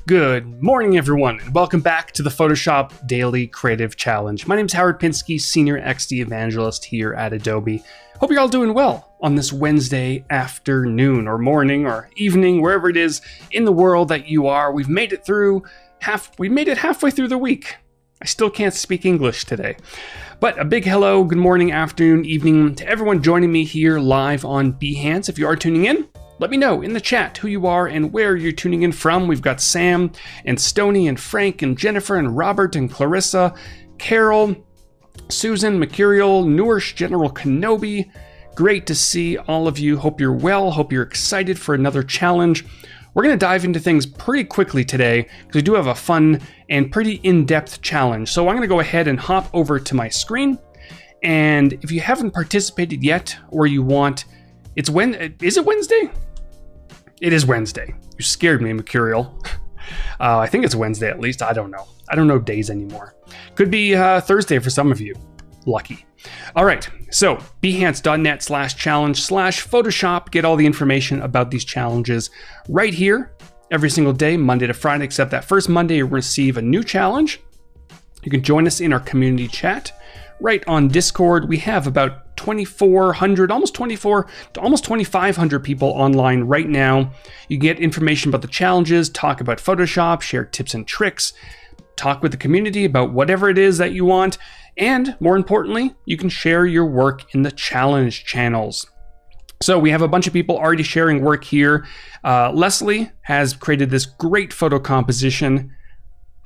Good morning, everyone, and welcome back to the Photoshop Daily Creative Challenge. My name is Howard Pinsky, Senior XD Evangelist here at Adobe. Hope you're all doing well on this Wednesday afternoon or morning or evening, wherever it is in the world that you are. We've made it halfway through the week. I still can't speak English today. But a big hello, good morning, afternoon, evening to everyone joining me here live on Behance. If you are tuning in, let me know in the chat who you are and where you're tuning in from. We've got Sam and Stoney and Frank and Jennifer and Robert and Clarissa, Carol, Susan, Mercurial, Nourish, General Kenobi. Great to see all of you. Hope you're well. Hope you're excited for another challenge. We're going to dive into things pretty quickly today because we do have a fun and pretty in-depth challenge. So I'm going to go ahead and hop over to my screen. And if you haven't participated yet or you want, is it Wednesday? It is Wednesday. You scared me, Mercurial. I think it's Wednesday at least. I don't know. I don't know days anymore. Could be Thursday for some of you. Lucky. All right. So behance.net/challenge/Photoshop. Get all the information about these challenges right here every single day, Monday to Friday, except that first Monday you'll receive a new challenge. You can join us in our community chat right on Discord. We have about 2,400, almost 2,500 people online right now. You get information about the challenges, talk about Photoshop, share tips and tricks, talk with the community about whatever it is that you want, and more importantly, you can share your work in the challenge channels. So we have a bunch of people already sharing work here. Leslie has created this great photo composition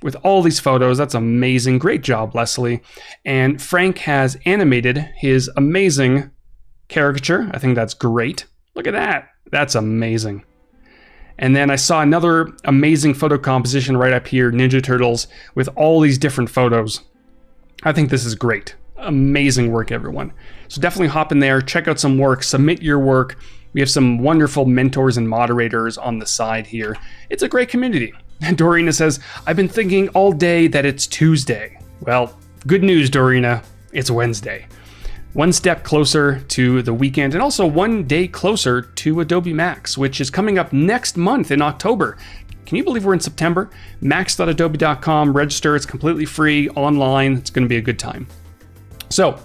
with all these photos. That's amazing. Great job, Leslie. And Frank has animated his amazing caricature. I think that's great. Look at that. That's amazing. And then I saw another amazing photo composition right up here, Ninja Turtles, with all these different photos. I think this is great. Amazing work, everyone. So definitely hop in there, check out some work, submit your work. We have some wonderful mentors and moderators on the side here. It's a great community. Dorina says, I've been thinking all day that it's Tuesday. Well, good news, Dorina. It's Wednesday. One step closer to the weekend and also one day closer to Adobe Max, which is coming up next month in October. Can you believe we're in September? max.adobe.com, register. It's completely free, online. It's going to be a good time. So,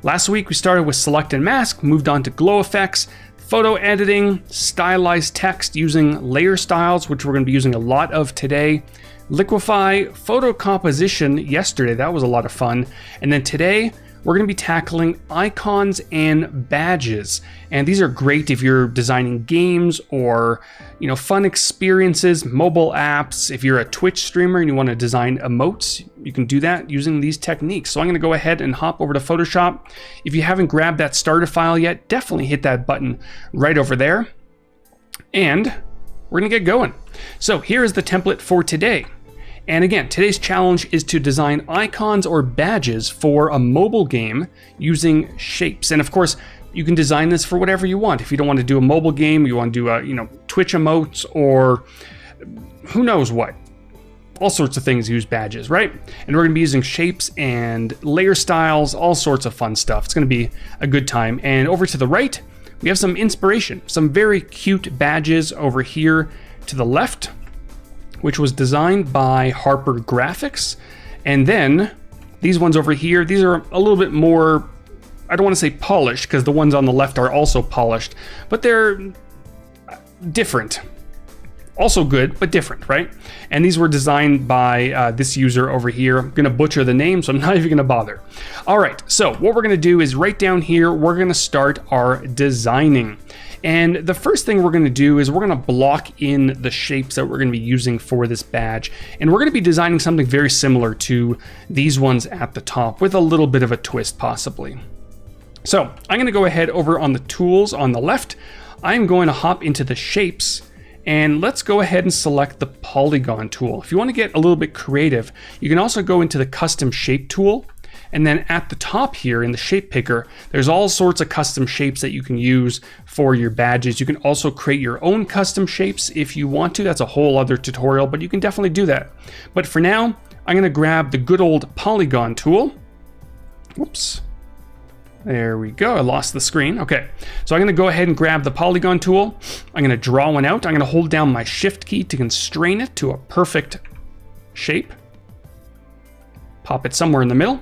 last week we started with Select and Mask, moved on to Glow Effects, photo editing, stylized text using layer styles, which we're going to be using a lot of today. Liquify, photo composition yesterday, that was a lot of fun. And then today, we're going to be tackling icons and badges. And these are great if you're designing games or, fun experiences, mobile apps. If you're a Twitch streamer and you want to design emotes, you can do that using these techniques. So I'm going to go ahead and hop over to Photoshop. If you haven't grabbed that starter file yet, definitely hit that button right over there. And we're going to get going. So here is the template for today. And again, today's challenge is to design icons or badges for a mobile game using shapes. And of course, you can design this for whatever you want. If you don't want to do a mobile game, you want to do Twitch emotes or who knows what. All sorts of things use badges, right? And we're going to be using shapes and layer styles, all sorts of fun stuff. It's going to be a good time. And over to the right, we have some inspiration, some very cute badges over here to the left, which was designed by Harper Graphics. And then these ones over here, these are a little bit more, I don't want to say polished because the ones on the left are also polished, but they're different. Also good, but different, right? And these were designed by this user over here. I'm going to butcher the name, so I'm not even going to bother. All right, so what we're going to do is right down here, we're going to start our designing. And the first thing we're going to do is we're going to block in the shapes that we're going to be using for this badge. And we're going to be designing something very similar to these ones at the top with a little bit of a twist possibly. So I'm going to go ahead over on the tools on the left. I'm going to hop into the shapes and let's go ahead and select the polygon tool. If you want to get a little bit creative, you can also go into the custom shape tool. And then at the top here in the shape picker, there's all sorts of custom shapes that you can use for your badges. You can also create your own custom shapes if you want to. That's a whole other tutorial, but you can definitely do that. But for now, I'm going to grab the good old polygon tool. Whoops. There we go, I lost the screen. Okay, so I'm gonna go ahead and grab the polygon tool. I'm gonna draw one out. I'm gonna hold down my shift key to constrain it to a perfect shape. Pop it somewhere in the middle.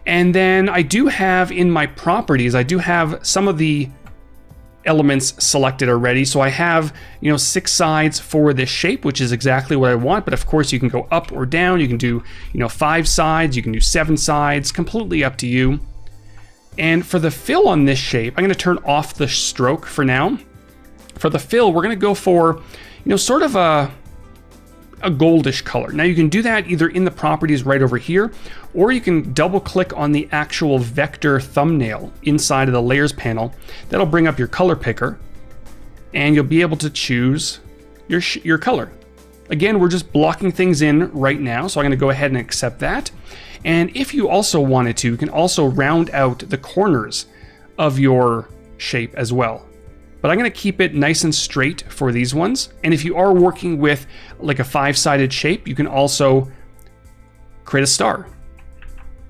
And then I do have in my properties, I do have some of the elements selected already. So I have, 6 sides for this shape, which is exactly what I want. But of course you can go up or down. You can do, 5 sides, you can do 7 sides, completely up to you. And for the fill on this shape, I'm going to turn off the stroke for now. For the fill, we're going to go for, sort of a goldish color. Now you can do that either in the properties right over here, or you can double click on the actual vector thumbnail inside of the layers panel. That'll bring up your color picker and you'll be able to choose your color. Again, we're just blocking things in right now, so I'm going to go ahead and accept that. And if you also wanted to, you can also round out the corners of your shape as well. But I'm going to keep it nice and straight for these ones. And if you are working with like a 5-sided shape, you can also create a star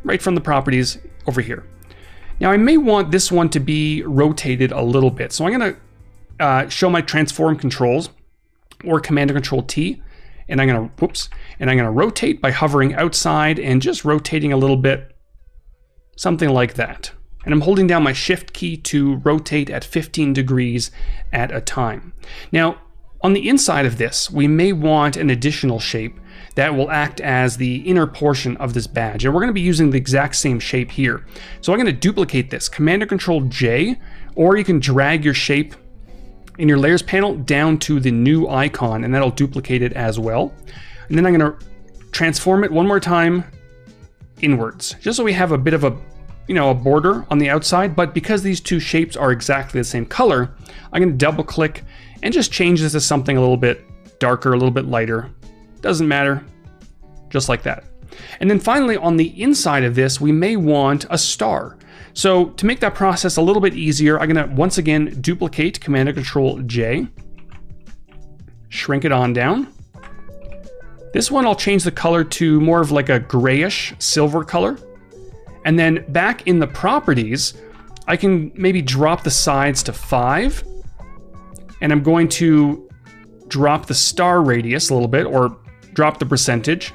right from the properties over here. Now I may want this one to be rotated a little bit. So I'm going to show my transform controls, or Command and Control T. And I'm gonna rotate by hovering outside and just rotating a little bit, something like that. And I'm holding down my shift key to rotate at 15 degrees at a time. Now, on the inside of this, we may want an additional shape that will act as the inner portion of this badge. And we're gonna be using the exact same shape here. So I'm gonna duplicate this, Command and Control J, or you can drag your shape in your layers panel down to the new icon, and that'll duplicate it as well. And then I'm gonna transform it one more time inwards, just so we have a bit of a border on the outside. But because these two shapes are exactly the same color, I'm gonna double click and just change this to something a little bit darker, a little bit lighter. Doesn't matter, just like that. And then finally on the inside of this, we may want a star. So to make that process a little bit easier, I'm gonna once again duplicate Command and Control J, shrink it on down. This one I'll change the color to more of like a grayish silver color. And then back in the properties, I can maybe drop the sides to 5. And I'm going to drop the star radius a little bit, or drop the percentage.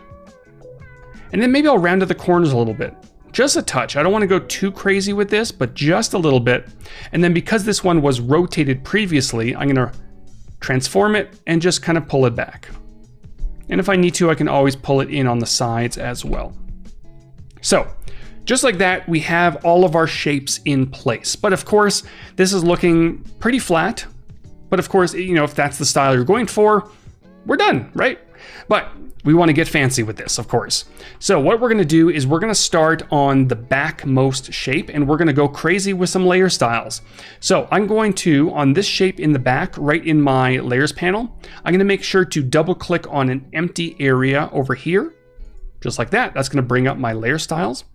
And then maybe I'll round to the corners a little bit. Just a touch. I don't want to go too crazy with this, but just a little bit. And then because this one was rotated previously, I'm going to transform it and just kind of pull it back. And if I need to, I can always pull it in on the sides as well. So just like that, we have all of our shapes in place. But of course, this is looking pretty flat. But of course, if that's the style you're going for, we're done, right? But we want to get fancy with this, of course. So what we're going to do is we're going to start on the backmost shape, and we're going to go crazy with some layer styles. So I'm going to, on this shape in the back, right in my layers panel, I'm going to make sure to double click on an empty area over here, just like that. That's going to bring up my layer styles.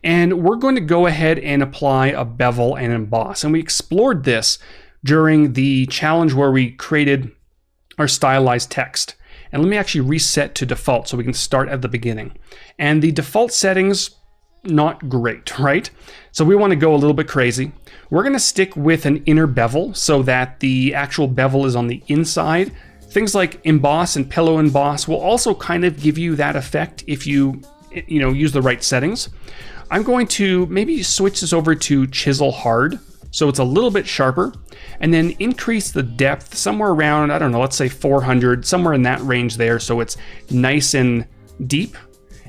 And we're going to go ahead and apply a bevel and emboss. And we explored this during the challenge where we created our stylized text. And let me actually reset to default so we can start at the beginning. And the default settings, not great, right? So we want to go a little bit crazy. We're going to stick with an inner bevel so that the actual bevel is on the inside. Things like emboss and pillow emboss will also kind of give you that effect if you use the right settings. I'm going to maybe switch this over to chisel hard, so it's a little bit sharper, and then increase the depth somewhere around, I don't know, let's say 400, somewhere in that range there, so it's nice and deep.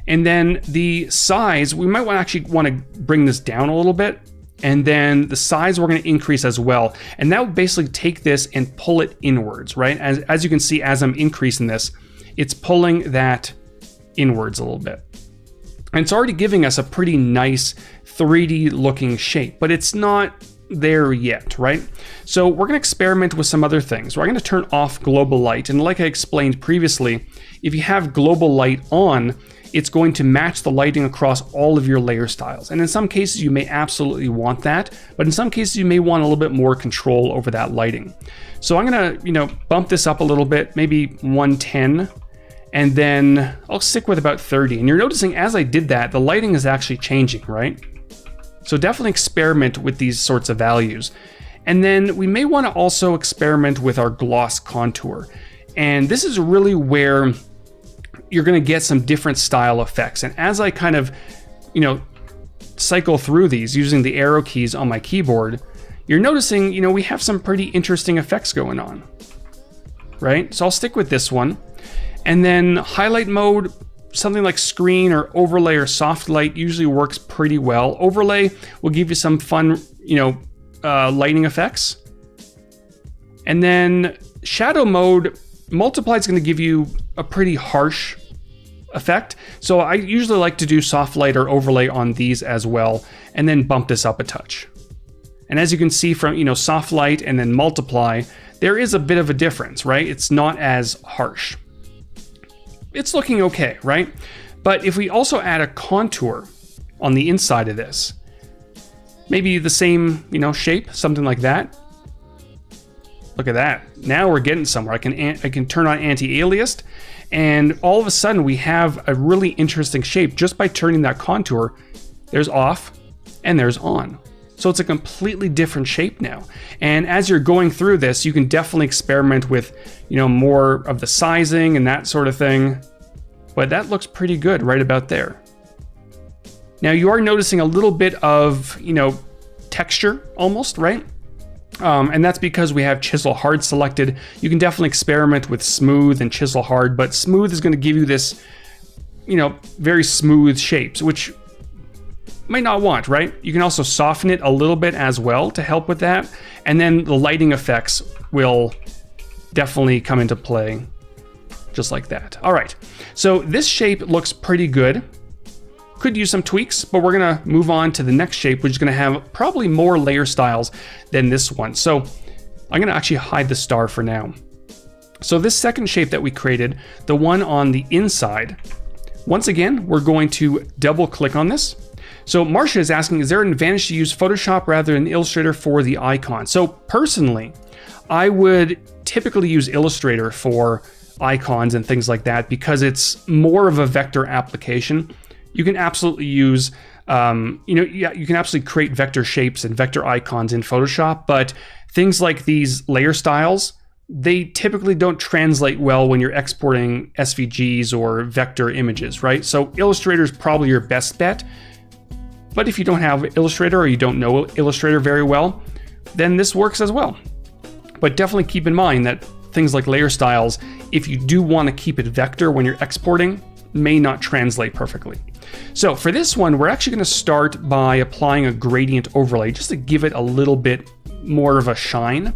And then the size, we might actually want to bring this down a little bit, and then the size we're going to increase as well. And that will basically take this and pull it inwards, right? As you can see, as I'm increasing this, it's pulling that inwards a little bit. And it's already giving us a pretty nice 3D looking shape, but it's not there yet, right? So we're going to experiment with some other things. We're going to turn off global light. And like I explained previously, if you have global light on, it's going to match the lighting across all of your layer styles. And in some cases, you may absolutely want that, but in some cases, you may want a little bit more control over that lighting. So I'm going to, bump this up a little bit, maybe 110. And then I'll stick with about 30. And you're noticing as I did that, the lighting is actually changing, right? So definitely experiment with these sorts of values. And then we may want to also experiment with our gloss contour. And this is really where you're going to get some different style effects. And as I kind of, cycle through these using the arrow keys on my keyboard, you're noticing, we have some pretty interesting effects going on, right? So I'll stick with this one. And then highlight mode, something like screen or overlay or soft light usually works pretty well. Overlay will give you some fun, lighting effects. And then shadow mode, multiply is going to give you a pretty harsh effect. So I usually like to do soft light or overlay on these as well, and then bump this up a touch. And as you can see from, soft light and then multiply, there is a bit of a difference, right? It's not as harsh. It's looking okay, right? But if we also add a contour on the inside of this, maybe the same, shape, something like that. Look at that. Now we're getting somewhere. I can turn on anti-aliased, and all of a sudden we have a really interesting shape just by turning that contour. There's off and there's on. So it's a completely different shape now. And as you're going through this, you can definitely experiment with, more of the sizing and that sort of thing. But that looks pretty good right about there. Now you are noticing a little bit of, texture almost, right? And that's because we have chisel hard selected. You can definitely experiment with smooth and chisel hard, but smooth is going to give you this, very smooth shapes, which might not want, right? You can also soften it a little bit as well to help with that. And then the lighting effects will definitely come into play just like that. All right, so this shape looks pretty good. Could use some tweaks, but we're gonna move on to the next shape, which is gonna have probably more layer styles than this one. So I'm gonna actually hide the star for now. So this second shape that we created, the one on the inside, once again, we're going to double click on this. So Marcia is asking, is there an advantage to use Photoshop rather than Illustrator for the icon? So personally, I would typically use Illustrator for icons and things like that because it's more of a vector application. You can absolutely use, you can absolutely create vector shapes and vector icons in Photoshop, but things like these layer styles, they typically don't translate well when you're exporting SVGs or vector images, right? So Illustrator is probably your best bet. But if you don't have Illustrator or you don't know Illustrator very well, then this works as well. But definitely keep in mind that things like layer styles, if you do want to keep it vector when you're exporting, may not translate perfectly. So for this one, we're actually going to start by applying a gradient overlay just to give it a little bit more of a shine.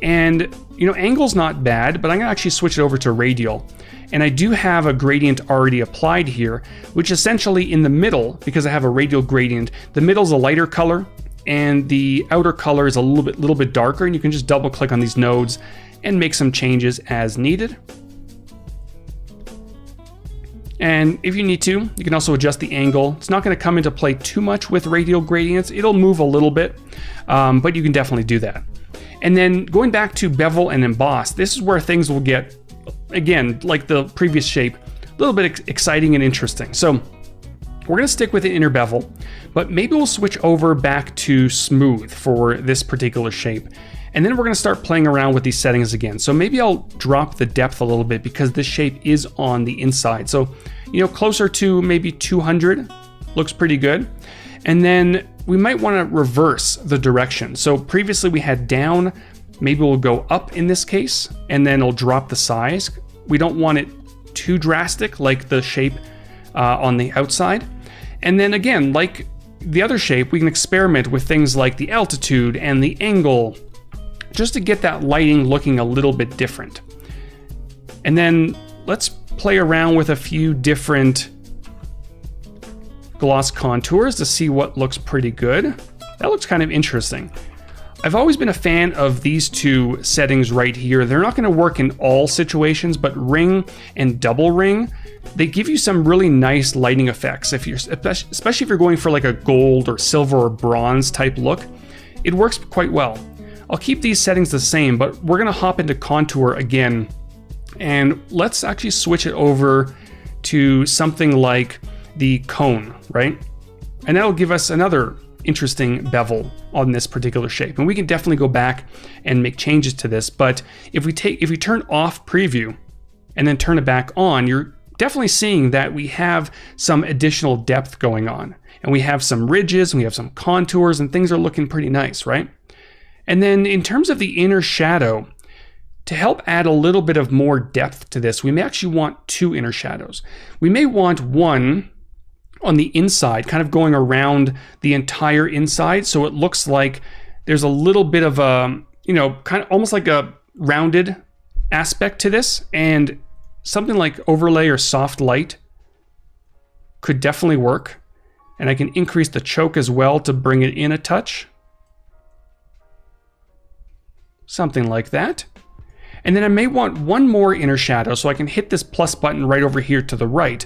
And, angle's not bad, but I'm going to actually switch it over to radial. And I do have a gradient already applied here, which essentially in the middle, because I have a radial gradient, the middle's a lighter color and the outer color is a little bit darker, and you can just double click on these nodes and make some changes as needed. And if you need to, you can also adjust the angle. It's not going to come into play too much with radial gradients. It'll move a little bit, but you can definitely do that. And then going back to bevel and emboss, this is where things will get, again, like the previous shape, a little bit exciting and interesting. So we're going to stick with the inner bevel, but maybe we'll switch over back to smooth for this particular shape. And then we're going to start playing around with these settings again. So maybe I'll drop the depth a little bit because this shape is on the inside. So, closer to maybe 200 looks pretty good. And then we might want to reverse the direction. So previously we had down, maybe we'll go up in this case, and then it'll drop the size. We don't want it too drastic like the shape on the outside. And then again, like the other shape, we can experiment with things like the altitude and the angle, just to get that lighting looking a little bit different. And then let's play around with a few different gloss contours to see what looks pretty good. That looks kind of interesting. I've always been a fan of these two settings right here. They're not going to work in all situations, but ring and double ring, they give you some really nice lighting effects. Especially if you're going for like a gold or silver or bronze type look, it works quite well. I'll keep these settings the same, but we're going to hop into contour again, and let's actually switch it over to something like the cone, right? And that'll give us another interesting bevel on this particular shape. And we can definitely go back and make changes to this. But if we turn off preview and then turn it back on, you're definitely seeing that we have some additional depth going on. And we have some ridges, and we have some contours, and things are looking pretty nice, right? And then in terms of the inner shadow, to help add a little bit of more depth to this, we may actually want 2 inner shadows. We may want one on the inside, kind of going around the entire inside, so it looks like there's a little bit of a, kind of almost like a rounded aspect to this, and something like overlay or soft light could definitely work. And I can increase the choke as well to bring it in a touch. Something like that. And then I may want one more inner shadow, so I can hit this plus button right over here to the right.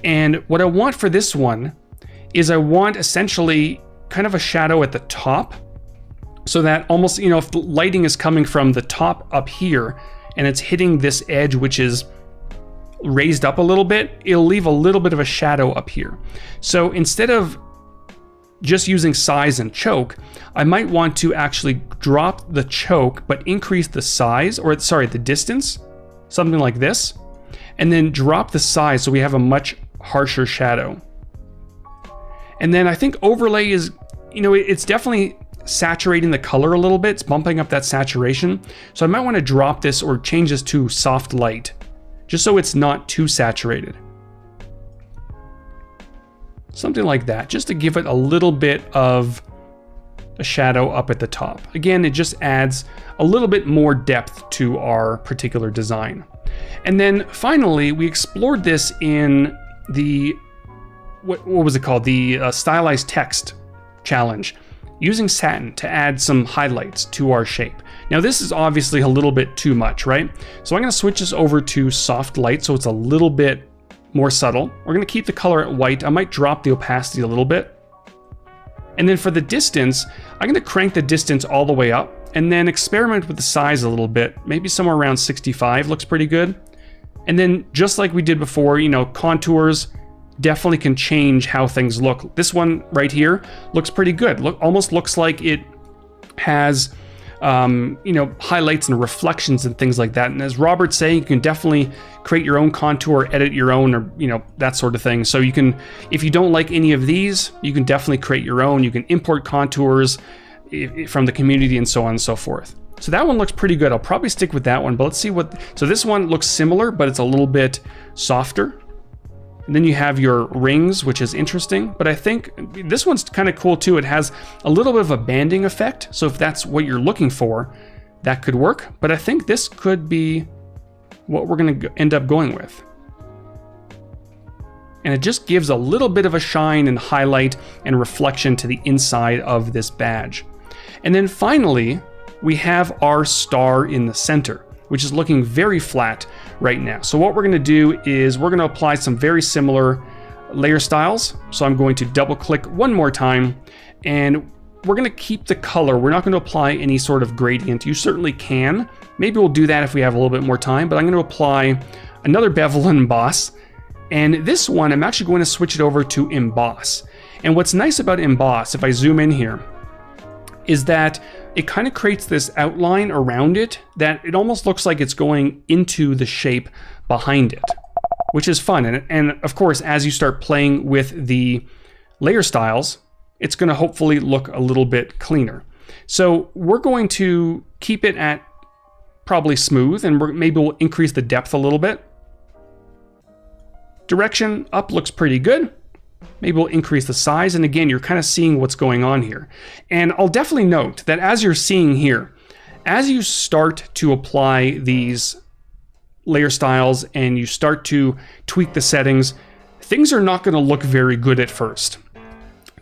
And what I want for this one is I want essentially kind of a shadow at the top, so that almost, if the lighting is coming from the top up here and it's hitting this edge, which is raised up a little bit, it'll leave a little bit of a shadow up here. So instead of just using size and choke, I might want to actually drop the choke but increase the size, or sorry, the distance, something like this, and then drop the size so we have a much harsher shadow. And then I think overlay is, it's definitely saturating the color a little bit. It's bumping up that saturation. So I might want to drop this or change this to soft light, just so it's not too saturated. Something like that, just to give it a little bit of a shadow up at the top. Again, it just adds a little bit more depth to our particular design. And then finally, we explored this in the, what was it called? The stylized text challenge, using satin to add some highlights to our shape. Now this is obviously a little bit too much, right? So I'm gonna switch this over to soft light so it's a little bit more subtle. We're gonna keep the color at white. I might drop the opacity a little bit. And then for the distance, I'm gonna crank the distance all the way up and then experiment with the size a little bit. Maybe somewhere around 65 looks pretty good. And then just like we did before, contours definitely can change how things look. This one right here looks pretty good. Almost looks like it has highlights and reflections and things like that. And as Robert's saying, you can definitely create your own contour, edit your own, or that sort of thing. So you can, if you don't like any of these, you can definitely create your own. You can import contours from the community and so on and so forth. So that one looks pretty good. I'll probably stick with that one, but let's see so this one looks similar, but it's a little bit softer. And then you have your rings, which is interesting, but I think this one's kind of cool too. It has a little bit of a banding effect. So if that's what you're looking for, that could work. But I think this could be what we're going to end up going with. And it just gives a little bit of a shine and highlight and reflection to the inside of this badge. And then finally, we have our star in the center, which is looking very flat right now. So what we're gonna do is we're gonna apply some very similar layer styles. So I'm going to double click one more time, and we're gonna keep the color. We're not gonna apply any sort of gradient. You certainly can. Maybe we'll do that if we have a little bit more time, but I'm gonna apply another bevel and emboss. And this one, I'm actually going to switch it over to emboss. And what's nice about emboss, if I zoom in here, is that it kind of creates this outline around it that it almost looks like it's going into the shape behind it, which is fun. And of course, as you start playing with the layer styles, it's going to hopefully look a little bit cleaner. So we're going to keep it at probably smooth, and maybe we'll increase the depth a little bit. Direction up looks pretty good. Maybe we'll increase the size, and again, you're kind of seeing what's going on here. And I'll definitely note that as you're seeing here, as you start to apply these layer styles and you start to tweak the settings, things are not going to look very good at first.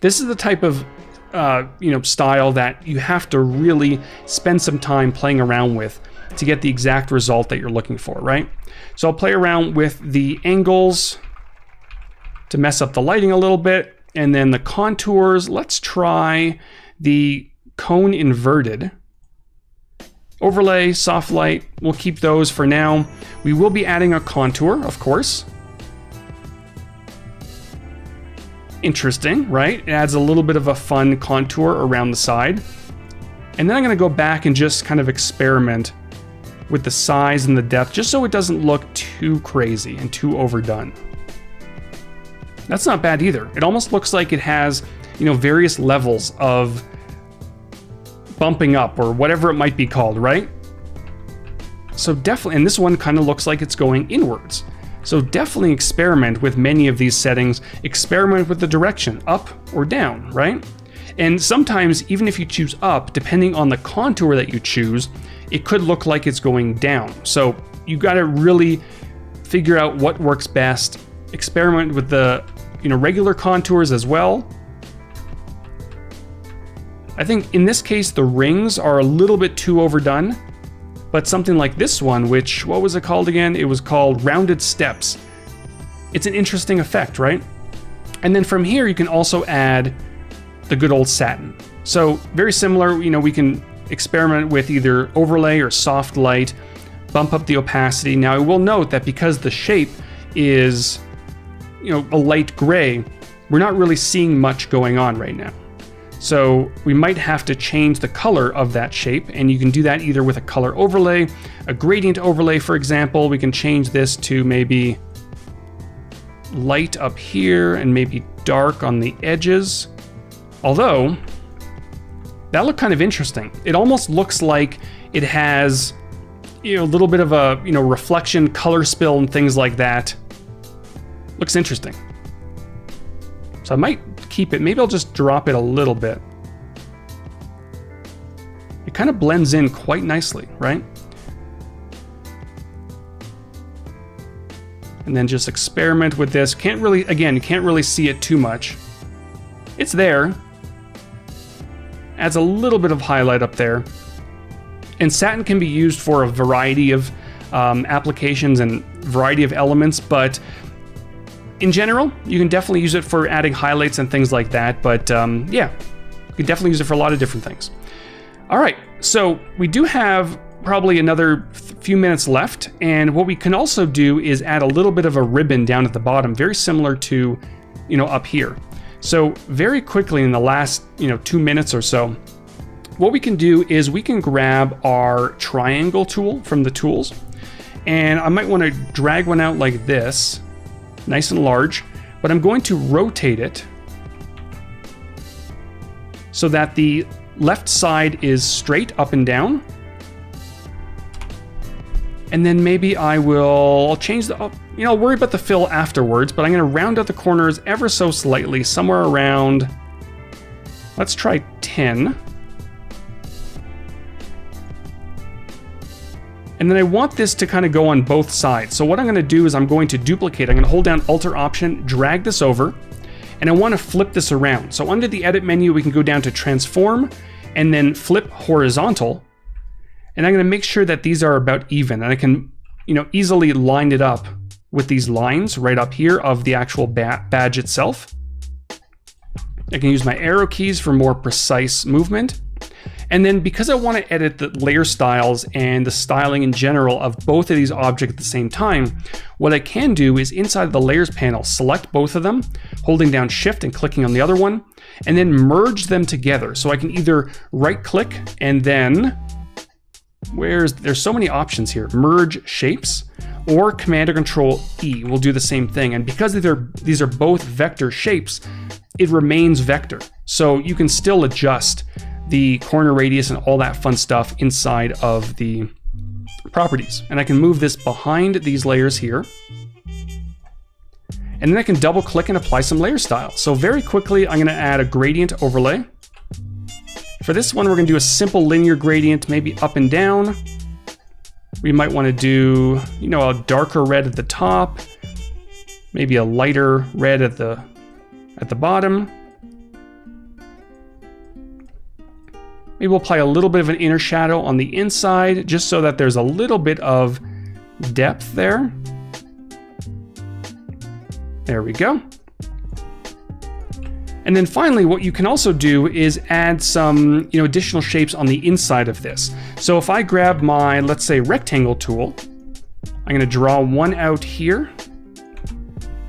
This is the type of style that you have to really spend some time playing around with to get the exact result that you're looking for, right? So I'll play around with the angles to mess up the lighting a little bit, and then the contours. Let's try the cone inverted. Overlay, soft light, we'll keep those for now. We will be adding a contour, of course. interesting, right? It adds a little bit of a fun contour around the side. And then I'm going to go back and just kind of experiment with the size and the depth, just so it doesn't look too crazy and too overdone. That's not bad either. It almost looks like it has, you know, various levels of bumping up or whatever it might be called, right? So definitely, and this one kind of looks like it's going inwards. So definitely experiment with many of these settings. Experiment with the direction, up or down, right? And sometimes, even if you choose up, depending on the contour that you choose, it could look like it's going down. So you got to really figure out what works best. Experiment with the, you know, regular contours as well. I think in this case, the rings are a little bit too overdone, but something like this one, which, what was it called again? It was called Rounded Steps. It's an interesting effect, right? And then from here, you can also add the good old satin. So very similar, you know, we can experiment with either overlay or soft light, bump up the opacity. Now I will note that because the shape is, you know, a light gray, we're not really seeing much going on right now. So we might have to change the color of that shape, and you can do that either with a color overlay, a gradient overlay, for example. We can change this to maybe light up here and maybe dark on the edges. Although, that looked kind of interesting. It almost looks like it has, you know, a little bit of a, you know, reflection, color spill and things like that. Looks interesting. So I might keep it. Maybe I'll just drop it a little bit. It kind of blends in quite nicely, right? And then just experiment with this. Can't really, again, you can't really see it too much. It's there. Adds a little bit of highlight up there. And satin can be used for a variety of applications and variety of elements, but in general, you can definitely use it for adding highlights and things like that. But yeah, you can definitely use it for a lot of different things. All right, so we do have probably another few minutes left. And what we can also do is add a little bit of a ribbon down at the bottom, very similar to, you know, up here. So very quickly in the last, you know, 2 minutes or so, what we can do is we can grab our triangle tool from the tools, and I might want to drag one out like this, nice and large, but I'm going to rotate it so that the left side is straight up and down. And then maybe I'll change the, you know, I'll worry about the fill afterwards, but I'm going to round out the corners ever so slightly, somewhere around, let's try 10. And then I want this to kind of go on both sides. So what I'm going to do is I'm going to duplicate. I'm going to hold down Alt-Option, drag this over, and I want to flip this around. So under the Edit menu, we can go down to Transform and then Flip Horizontal. And I'm going to make sure that these are about even, and I can, you know, easily line it up with these lines right up here of the actual badge itself. I can use my arrow keys for more precise movement. And then because I want to edit the layer styles and the styling in general of both of these objects at the same time, what I can do is inside the layers panel, select both of them, holding down Shift and clicking on the other one, and then merge them together. So I can either right click and then, there's so many options here, merge shapes, or Command or Control E will do the same thing. And because these are both vector shapes, it remains vector. So you can still adjust the corner radius and all that fun stuff inside of the properties. And I can move this behind these layers here. And then I can double click and apply some layer style. So very quickly, I'm going to add a gradient overlay. For this one, we're going to do a simple linear gradient, maybe up and down. We might want to do, you know, a darker red at the top, maybe a lighter red at the bottom. Maybe we'll apply a little bit of an inner shadow on the inside, just so that there's a little bit of depth there. There we go. And then finally, what you can also do is add some, you know, additional shapes on the inside of this. So if I grab my, let's say, rectangle tool, I'm going to draw one out here.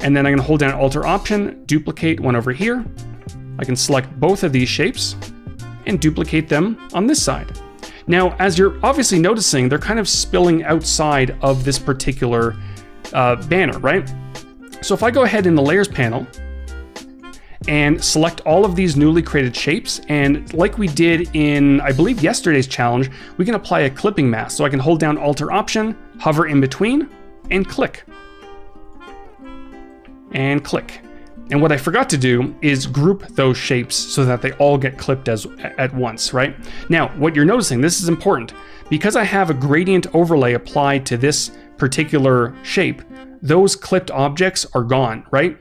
And then I'm gonna hold down Alt-Option, duplicate one over here. I can select both of these shapes and duplicate them on this side. Now, as you're obviously noticing, they're kind of spilling outside of this particular banner, right? So if I go ahead in the Layers panel and select all of these newly created shapes, and like we did in, I believe, yesterday's challenge, we can apply a clipping mask. So I can hold down Alt-Option, hover in between, and click. And click. And what I forgot to do is group those shapes so that they all get clipped at once, right? Now, what you're noticing, this is important. Because I have a gradient overlay applied to this particular shape, those clipped objects are gone, right?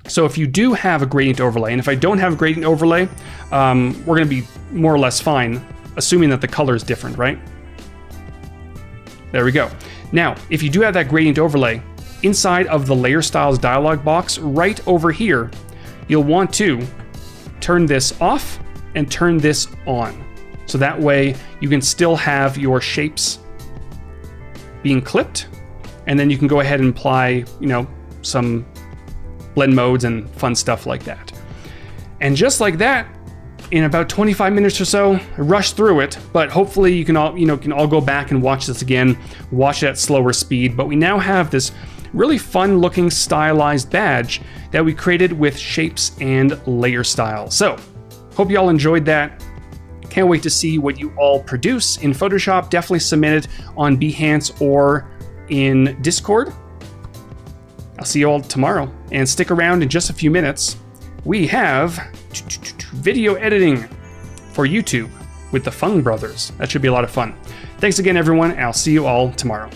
So if you do have a gradient overlay, and if I don't have a gradient overlay, we're gonna be more or less fine, assuming that the color is different, right? There we go. Now, if you do have that gradient overlay, inside of the Layer Styles dialog box, right over here, you'll want to turn this off and turn this on. So that way you can still have your shapes being clipped, and then you can go ahead and apply, some blend modes and fun stuff like that. And just like that, in about 25 minutes or so, I rushed through it, but hopefully you can all go back and watch this again, watch it at slower speed. But we now have this really fun looking stylized badge that we created with shapes and layer style. So hope you all enjoyed that. Can't wait to see what you all produce in Photoshop. Definitely submit it on Behance or in Discord. I'll see you all tomorrow, and stick around in just a few minutes. We have video editing for YouTube with the Fung Brothers. That should be a lot of fun. Thanks again, everyone, and I'll see you all tomorrow.